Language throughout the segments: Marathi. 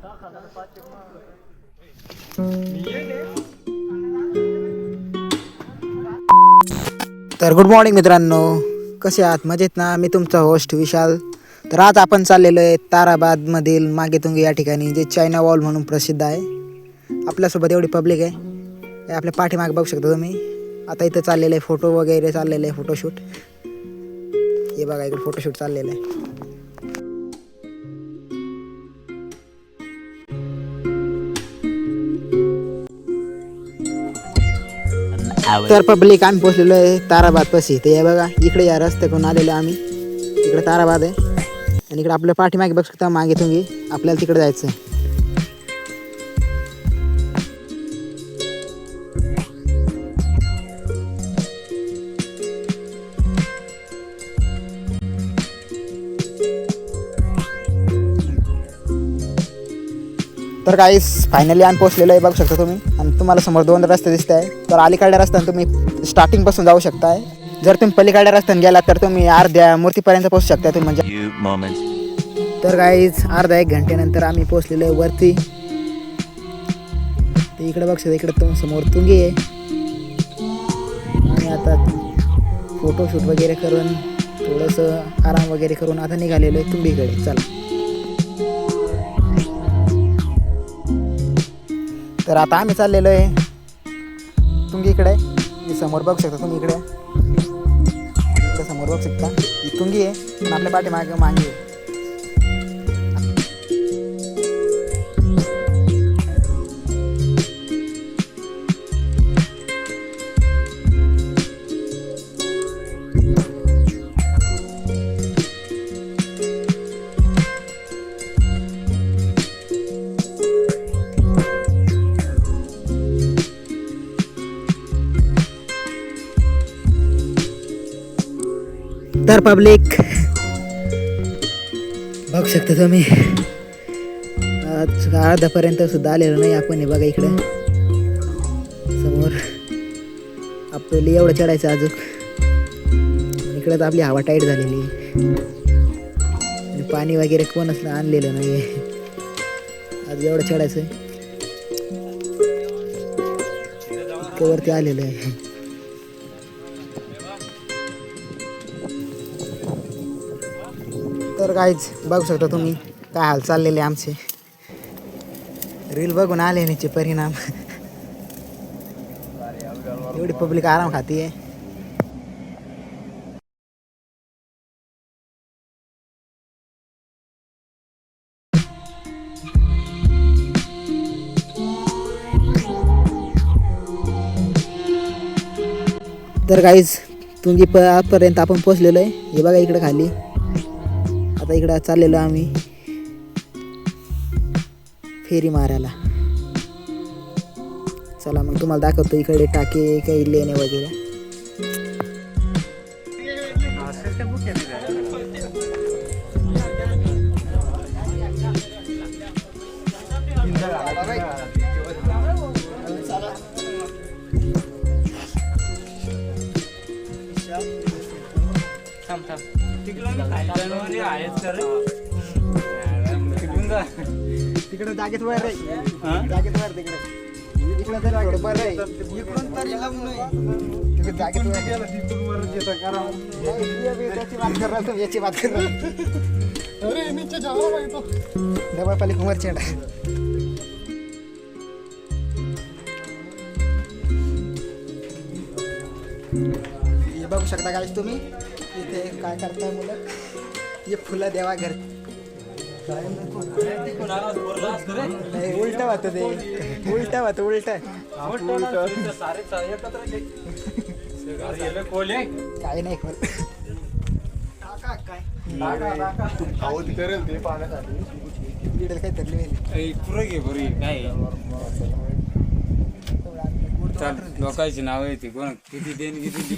तर गुड मॉर्निंग मित्रांनो, कसे आहात? मजेत ना? मी तुमचा होस्ट विशाल. तर आज आपण चाललेलो आहे ताराबादमधील मागेतुंगी या ठिकाणी, जे चायना वॉल म्हणून प्रसिद्ध आहे. आपल्यासोबत एवढी पब्लिक आहे, हे आपल्या पाठीमागे बघू शकता तुम्ही. आता इथं चाललेलं आहे फोटो वगैरे चाललेलं आहे, फोटोशूट. हे बघा इकडे फोटोशूट चाललेलं आहे. तर पब्लिक आम्ही पोहोचलेलो आहे ताराबाद पाशी. ते हे बघा इकडे या रस्त्याकडून आलेलो आम्ही. इकडे ताराबाद आहे आणि इकडे आपल्या पाठीमागे बघू शकता मागेतुंगी. आपल्याला तिकडे जायचं आहे. तर गाईस फायनली आम्ही पोहोचलेलो आहे, बघू शकता तुम्ही. आणि तुम्हाला समोर दोन रस्ते दिसत आहे. तर अलीकडल्या रस्त्याने तुम्ही स्टार्टिंगपासून जाऊ शकताय. जर तुम्ही पलीकडल्या रस्त्याने गेलात तर तुम्ही अर्ध्या मूर्तीपर्यंत पोहोचू शकता तुम्ही. म्हणजे तर गाईज अर्धा एक घंटेनंतर आम्ही पोहोचलेलो आहे वरती. ते इकडे बघू शकता, इकडे समोर तुंगी आहे. आणि आता फोटोशूट वगैरे करून थोडंसं आराम वगैरे करून आता निघालेलो आहे तुंगीकडे. चला, तर आता आम्ही चाललेलो आहे तुंगीकडे. समोर बघू शकता तुम्ही, इकडे समोर बघू शकता ही तुंगी आहे आणि आपल्या पाठीमागे मांगी आहे. तर पब्लिक बघू शकता तुम्ही, अर्ध्यापर्यंत सुद्धा आलेलो नाही आपण. हे बघा इकडे समोर आपल्याला एवढं चढायचं अजून. इकडे तर आपली हवा टाईट झालेली आणि पाणी वगैरे कोणच आणलेलं नाही आहे. आज एवढं चढायचं वरती आलेलं आहे. तर गाईज बघू शकता तुम्ही काय हाल चाललेले आमचे. रील बघून आले नीचे परिणाम. एवढी पब्लिक आराम खाती आहे. तर गाईज तुंगी पर्यंत आपण पोहोचलेलो आहे. हे बघा इकडे खाली. आता इकडं चाललेलो आम्ही फेरी मारायला. चला मग तुम्हाला दाखवतो इकडे टाके काही लेणे वगैरे. तिकडे जागेत वर आहे, जागेत वर तिकडे. इकडे तर बरं आहे, इकडून तरी लांब नाही. तिकडे जागेत वर गेला तिथून वर येतं करा. याची बात कर रहा, याची बात कर रहा. अरे नीचे जाओ भाई, तो डबल पाली कुमार चेंडा. हे बघू शकता गाईस तुम्ही इथे काय करताय मुलं. हे फुलं देवा घर उलट होत ते, उलट होत उलट काही नाही खोल. करेल ते पाण्यासाठी काय तरली लोकांची नाव येते कोण किती देणगी दिली.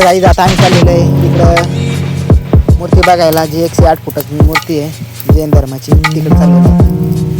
गाईज आता आम्ही चाललेलो आहे इकडं मूर्ती बघायला, जी 108 फुटाची मूर्ती आहे जैन धर्माची, तिकडे चाललेलो आहे.